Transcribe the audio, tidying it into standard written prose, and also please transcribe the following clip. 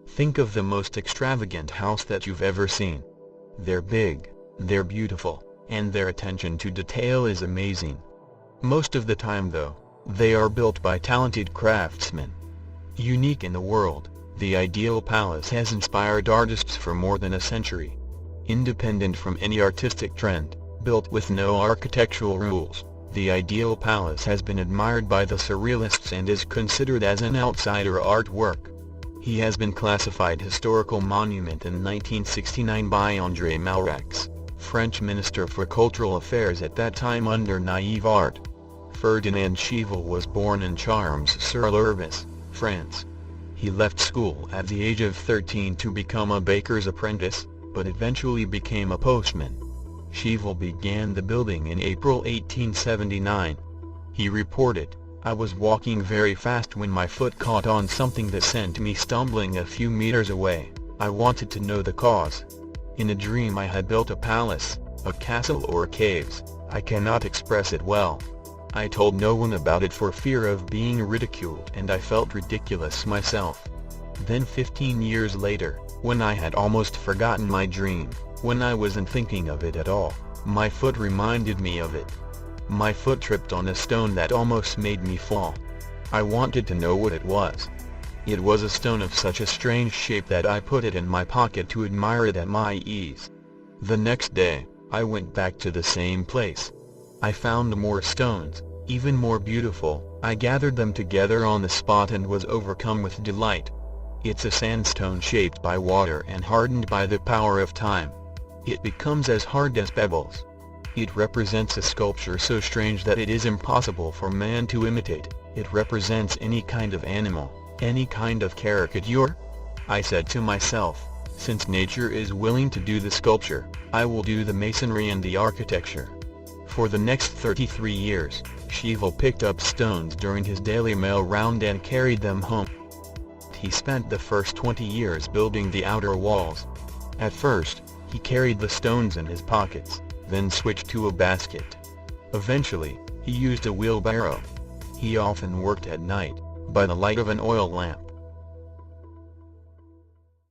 Think of the most extravagant house that you've ever seen. They're big, they're beautiful, and their attention to detail is amazing. Most of the time though, they are built by talented craftsmen. Unique in the world, the ideal palace has inspired artists for more than a century. Independent from any artistic trend, built with no architectural rules, the ideal palace has been admired by the surrealists and is considered as an outsider artwork. He has been classified historical monument in 1969 by André Malraux, French Minister for Cultural Affairs at that time under Naïve Art. Ferdinand Schivel was born in Charmes-sur-l'Herbes, France. He left school at the age of 13 to become a baker's apprentice, but eventually became a postman. Schivel began the building in April 1879. He reported, "I was walking very fast when my foot caught on something that sent me stumbling a few meters away. I wanted to know the cause. In a dream I had built a palace, a castle or caves, I cannot express it well. I told no one about it for fear of being ridiculed and I felt ridiculous myself. Then 15 years later, when I had almost forgotten my dream, when I wasn't thinking of it at all, my foot reminded me of it. My foot tripped on a stone that almost made me fall. I wanted to know what it was. It was a stone of such a strange shape that I put it in my pocket to admire it at my ease. The next day, I went back to the same place. I found more stones, even more beautiful. I gathered them together on the spot and was overcome with delight. It's a sandstone shaped by water and hardened by the power of time. It becomes as hard as pebbles. It represents a sculpture so strange that it is impossible for man to imitate. It represents any kind of animal, any kind of caricature. I said to myself, since nature is willing to do the sculpture, I will do the masonry and the architecture." For the next 33 years, Schivel picked up stones during his daily mail round and carried them home. He spent the first 20 years building the outer walls. At first, he carried the stones in his pockets, then switched to a basket. Eventually, he used a wheelbarrow. He often worked at night, by the light of an oil lamp.